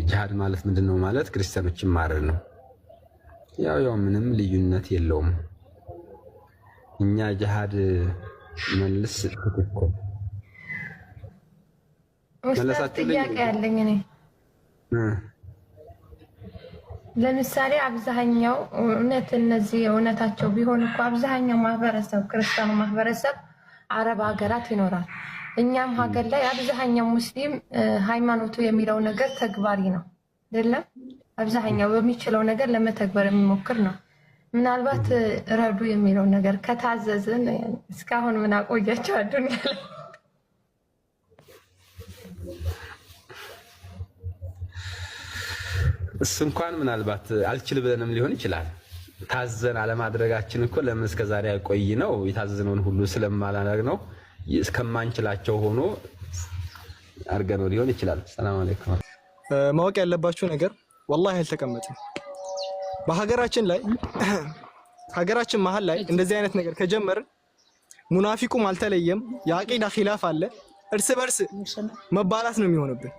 ጂሃድ ማለት ምንድነው ማለት ክርስቲያኖችን ማረድ ነው። ያው ምንም ልዩነት የለውም። እኛ ጂሃድ መልስ ትክክል መለሳችሁ ጥያቄ ያለኝ እኔ ለምሳሌ አብዛኛው እውነት እነዚህ እውነታቸው ቢሆን እኮ አብዛኛው ማህበረሰብ ክርስቲያኑ ማህበረሰብ አረብ ሀገራት ይኖራል። እኛም ሀገር ላይ አብዛኛው ሙስሊም ሃይማኖቱ የሚለው ነገር ተግባሪ ነው አይደለም። አብዛኛው በሚችለው ነገር ለመተግበር የሚሞክር ነው። ምናልባት ረዱ የሚለው ነገር ከታዘዝን እስካሁን ምን አቆያቸው አዱንያ ላይ እሱ እንኳን ምናልባት አልችል ብለንም ሊሆን ይችላል። ታዘን አለማድረጋችን እኮ ለምን እስከዛሬ ያቆይ ነው የታዘዝነውን ሁሉ ስለማላደርግ ነው እስከማንችላቸው ሆኖ አርገነው ሊሆን ይችላል። ሰላም አለይኩም። ማወቅ ያለባችሁ ነገር ወላሂ አልተቀመጥም። በሀገራችን ላይ ሀገራችን መሀል ላይ እንደዚህ አይነት ነገር ከጀመርን ሙናፊቁም አልተለየም፣ የአቂዳ ኺላፍ አለ፣ እርስ በርስ መባላት ነው የሚሆንብን።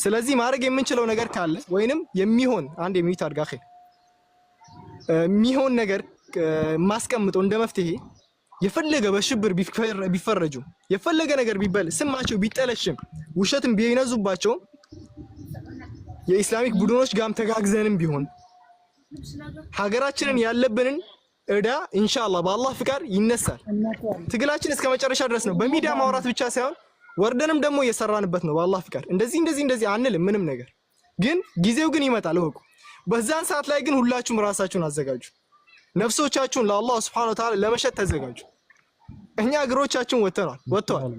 ስለዚህ ማድረግ የምንችለው ነገር ካለ ወይንም የሚሆን አንድ የሚት አድርጋኺ የሚሆን ነገር ማስቀምጠው እንደ መፍትሄ የፈለገ በሽብር ቢፈረጁ የፈለገ ነገር ቢበል ስማቸው ቢጠለሽም ውሸትም ቢነዙባቸው የኢስላሚክ ቡድኖች ጋም ተጋግዘንም ቢሆን ሀገራችንን ያለብንን እዳ ኢንሻአላህ በአላህ ፍቃድ ይነሳል። ትግላችን እስከ መጨረሻ ድረስ ነው። በሚዲያ ማውራት ብቻ ሳይሆን ወርደንም ደግሞ እየሰራንበት ነው። በአላህ ፍቃድ እንደዚህ አንልም ምንም ነገር ግን ጊዜው ግን ይመጣል እወቁ። በዛን ሰዓት ላይ ግን ሁላችሁም ራሳችሁን አዘጋጁ። ነፍሶቻችሁን ለአላህ Subhanahu Wa Ta'ala ለመሸጥ ተዘጋጁ። እኛ እግሮቻችን ወጥተዋል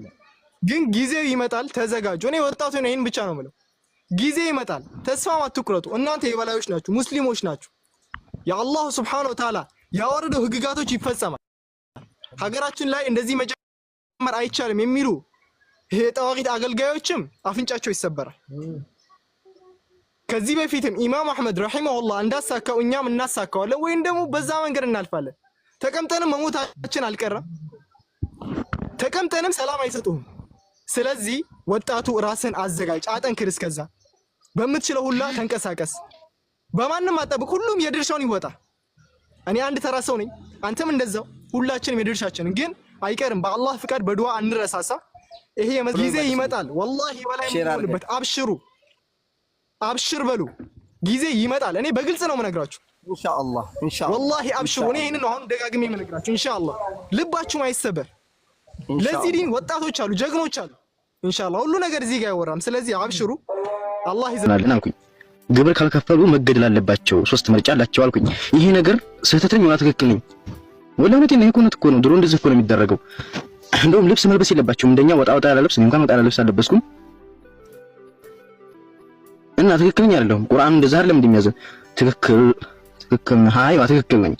ግን ጊዜው ይመጣል ተዘጋጁ። እኔ ወጣቱ ነኝ ይሄን ብቻ ነው የምለው። ጊዜ ይመጣል ተስፋ አትቁረጡ። እናንተ የበላዮች ናችሁ፣ ሙስሊሞች ናችሁ። የአላህ Subhanahu Wa Ta'ala ያወረደው ህግጋቶች ይፈጸማል። ሀገራችን ላይ እንደዚህ መጀመር አይቻልም የሚሉ ይሄ ጠዋቂት አገልጋዮችም አፍንጫቸው ይሰበራል። ከዚህ በፊትም ኢማም አህመድ ረሂመሁላህ እንዳሳካው እኛም እናሳካዋለን ወይም ደግሞ በዛ መንገድ እናልፋለን። ተቀምጠንም መሞታችን አልቀረም፣ ተቀምጠንም ሰላም አይሰጡም። ስለዚህ ወጣቱ ራስን አዘጋጅ፣ አጠንክር። እስከዛ በምትችለው ሁላ ተንቀሳቀስ። በማንም አጠብቅ፣ ሁሉም የድርሻውን ይወጣ። እኔ አንድ ተራ ሰው ነኝ፣ አንተም እንደዛው። ሁላችንም የድርሻችንን ግን አይቀርም። በአላህ ፍቃድ በዱዓ እንረሳሳ። ይሄ ጊዜ ይመጣል ወላሂ በላይ የምንሆንበት። አብሽር በሉ፣ ጊዜ ይመጣል። እኔ በግልጽ ነው የምነግራችሁ ኢንሻአላህ ወላሂ አብሽሩ። እኔ ይሄንን ነው አሁን ደጋግሜ የምነግራችሁ ኢንሻአላህ። ልባችሁም አይሰበር። ለዚህ ዲን ወጣቶች አሉ፣ ጀግኖች አሉ። ኢንሻአላህ ሁሉ ነገር እዚህ ጋር አይወራም። ስለዚህ አብሽሩ፣ አላህ ይዘናልን አልኩኝ። ግብር ካልከፈሉ መገደል አለባቸው፣ 3 ምርጫ አላቸው አልኩኝ። ይሄ ነገር ስህተት ነው ትክክል ነኝ? ወላሂ እኔ እኮ ነው ድሮ እንደዚህ እኮ ነው የሚደረገው። እንደውም ልብስ መልበስ የለባቸውም እንደኛ ወጣ ያለ ልብስ። እንኳን ወጣ ያለ ልብስ አለበስኩም እና ትክክለኛ አይደለም። ቁርአን እንደዛ አይደለም እንደሚያዘ ትክክል ነህ። አይዋ ትክክል ነኝ።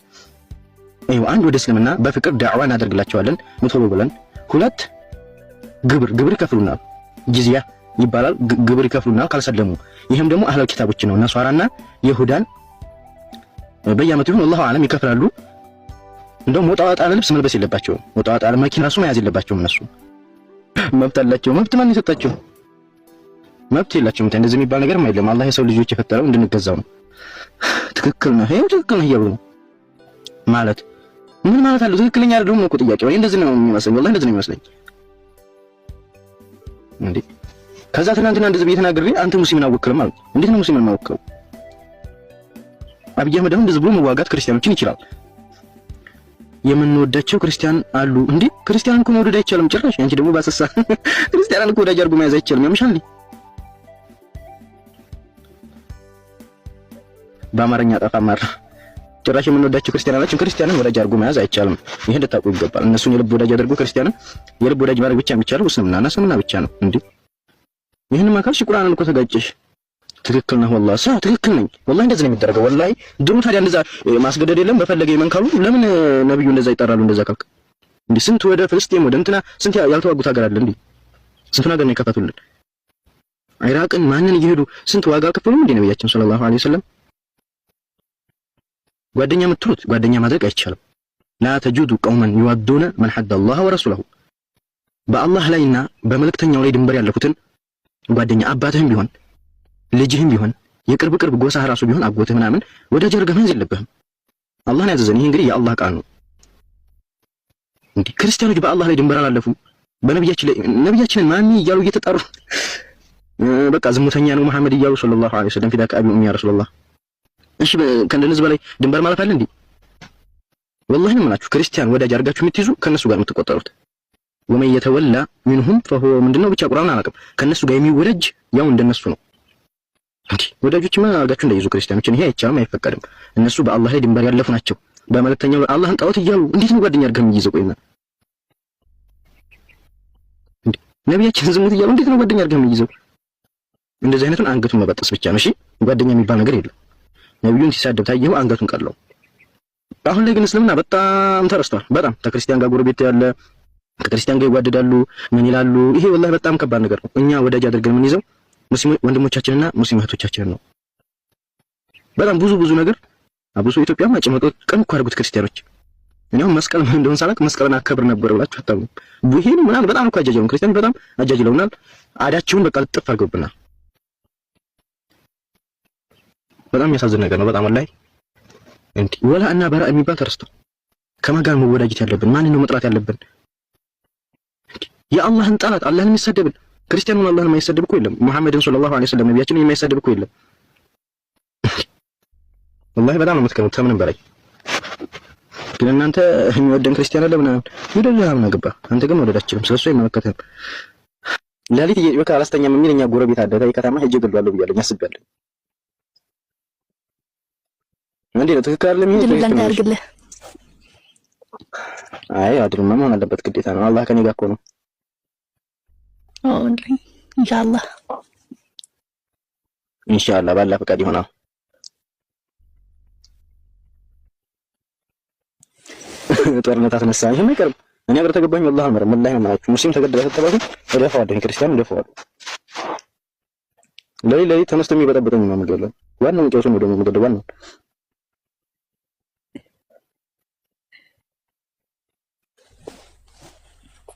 አይዋ አንድ ወደ እስልምና በፍቅር ዳዕዋ እናደርግላቸዋለን ምትወው ብለን። 2 ግብር ይከፍሉናል፣ ጂዝያ ይባላል። ግብር ይከፍሉናል ካልሰለሙ። ይሄም ደግሞ አህለል ኪታቦች ነው ነሷራና ይሁዳን በየዓመቱ ይሁን አላሁ አለም ይከፍላሉ። እንደውም ወጣ ያለ ልብስ መልበስ የለባቸውም። ወጣ ያለ መኪና ራሱ መያዝ የለባቸውም። እነሱ መብት አላቸው። መብት ማን የሰጣቸው? መብት የላቸውም። እንደዚህ የሚባል ነገር የለም። አላህ የሰው ልጆች የፈጠረው እንድንገዛው ነው። ትክክል ነው፣ ይሄው ትክክል ነው እያሉ ነው ማለት ምን ማለት አለው? ትክክለኛ አይደለም ነው እኮ ጥያቄው። እንደዚህ ነው የሚመስለኝ፣ ወላሂ እንደዚህ ነው የሚመስለኝ እንዴ። ከዛ ትናንትና እንደዚህ እየተናገረ አንተ ሙስሊምን አወክልም ማለት እንዴት ነው ሙስሊምን ማወክለው? አብይ አህመድ እንደዚህ ብሎ መዋጋት ክርስቲያኖችን ይችላል። የምንወዳቸው ክርስቲያን አሉ እንዴ? ክርስቲያንን እኮ መውደድ አይቻልም ጭራሽ። አንቺ ደግሞ ባሰሳ ክርስቲያንን እኮ ወዳጅ አድርጎ መያዝ አይቻልም። ያምሻል። በአማርኛ ጠፋማር ጭራሽ የምንወዳቸው ክርስቲያንን ወዳጅ አድርጎ መያዝ አይቻልም። ይሄን ልታውቁ ይገባል። እነሱን የልብ ወዳጅ አድርጎ ክርስቲያንን የልብ ወዳጅ ማድረግ ብቻ የሚቻለው እስልምና ብቻ ነው እንዴ። ይሄን ማካልሽ ቁርአንን እኮ ተጋጨሽ። ትክክል ነው ወላሂ ሰው ትክክል ነኝ ወላሂ እንደዚህ ነው የሚደረገው ወላሂ። ድሮ ታዲያ እንደዛ ማስገደድ የለም በፈለገ ይመንካሉ። ለምን ነብዩ እንደዛ ይጠራሉ? እንደዛ ካልክ እንዴ ስንት ወደ ፍልስጤም ወደ እንትና ስንት ያልተዋጉት ሀገር አለ እንዴ? ስንት ነገር ነው የከፈቱልን። ኢራቅን ማንን እየሄዱ ስንት ዋጋ ከፈሉ እንዴ ነብያችን ሰለላሁ ዐለይሂ ወሰለም። ጓደኛ የምትሉት ጓደኛ ማድረግ አይቻልም። ላ ተጁዱ ቀውመን ይወዱነ መን ሐደ አላህ ወረሱለሁ። በአላህ ላይና በመልእክተኛው ላይ ድንበር ያለፉትን ጓደኛ አባትህም ቢሆን ልጅህም ቢሆን የቅርብ ጎሳ ራሱ ቢሆን አጎትህ ምናምን ወዳጅ አድርገህ መያዝ የለብህም። አላህን ያዘዘን ይሄ እንግዲህ የአላህ ቃል ነው። እንዲህ ክርስቲያኖች በአላህ ላይ ድንበር አላለፉም። በነብያችን ላይ ነብያችንን ማሚ እያሉ እየተጣሩ በቃ ዝሙተኛ ነው መሐመድ እያሉ ሰለላሁ ዐለይሂ ወሰለም ፊዳከ አቢ ኡሚ ያ ረሱላህ። እሺ ከእንደነዚህ በላይ ድንበር ማለት አለ እንዴ? ወላሂ ነው የምላችሁ ክርስቲያን ወዳጅ አድርጋችሁ የምትይዙ ከነሱ ጋር የምትቆጠሩት ወመን የተወላ ሚንሁም ፈሁወ ምንድነው ብቻ ቁርአን አላውቅም። ከነሱ ጋር የሚወዳጅ ያው እንደነሱ ነው። እንዴ ወዳጆችማ አድርጋችሁ እንዳይዙ ክርስቲያኖችን ይሄ አይቻልም፣ አይፈቀድም። እነሱ በአላህ ላይ ድንበር ያለፉ ናቸው። በመልእክተኛው አላህን ጣዖት እያሉ እንዴት ነው ጓደኛ አድርገህ የምትይዘው? ቆይና እንዴ ነብያችን ዝሙት እያሉ እንዴት ነው ጓደኛ አድርገህ የምትይዘው? እንደዚህ አይነቱን አንገቱን መበጠስ ብቻ ነው። እሺ ጓደኛ የሚባል ነገር የለም። ነብዩን ሲሳደብ ታየው አንገቱን ቀለው። አሁን ላይ ግን እስልምና በጣም ተረስቷል። በጣም ከክርስቲያን ጋር ጎረቤት ያለ ከክርስቲያን ጋር ይዋደዳሉ፣ ምን ይላሉ? ይሄ ወላሂ በጣም ከባድ ነገር ነው። እኛ ወዳጅ አድርገን ምን ይዘው ሙስሊም ወንድሞቻችንና ሙስሊም እህቶቻችንን ነው። በጣም ብዙ ነገር አብሶ ኢትዮጵያ ማጭመጦ ቀን እኮ አድርጉት ክርስቲያኖች። እኛው መስቀል ምን እንደሆነ ሳላቅ መስቀልን አከብር ነበር ብላችሁ አታውቁም። ይሄን ምናምን በጣም እኮ አጃጅለው ክርስቲያኖች በጣም አጃጅለውናል። አዳቸውን በቃ ጥፍ አድርገውብናል። በጣም የሚያሳዝን ነገር ነው። በጣም ወላሂ እንዴ ወላ እና በራ የሚባል ተረስቶ ከማን ጋር መወዳጀት ያለብን? ማንን ነው መጥራት ያለብን? የአላህን ጠላት አላህን የሚሰደብን ክርስቲያኑን አላህን የማይሰደብ እኮ የለም። መሐመድን ሰለላሁ ዐለይሂ ወሰለም ነብያችንን የማይሰደብ እኮ የለም። ወላሂ በጣም ነው የምትከሙት ከምንም በላይ። ግን እናንተ የሚወደን ክርስቲያን አለ ምናምን ይደልህ ምን አገባ አንተ ግን ወደዳችንም ስለሱ አይመለከትህም። ሌሊት በቃ አላስተኛም የሚል እኛ ጎረቤት አለ ታይ ከተማ ሄጄ ገድሏለሁ ብያለሁ አስቤያለሁ። እንዴ ነው ትክክል አይደለም ይሄ? አይ አይደለም መሆን አለበት ግዴታ ነው። አላህ ከኔ ጋር እኮ ነው። ኢንሻአላህ ባላ ፈቃድ ይሆናል። ጦርነት አስነሳ ይሄ አይቀርም። እኔ አገር ተገባኝ والله አልመረም والله ማለት ሙስሊም ተገደለ ተባለ እደፋዋለሁ ክርስቲያን እደፋዋለሁ። ለይ ተነስቶ የሚበጠበጠኝ ነው የምገለው። ዋናው ጨውሱ ነው ደግሞ የምገለው ዋናው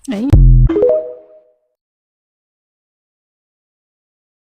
Đấy.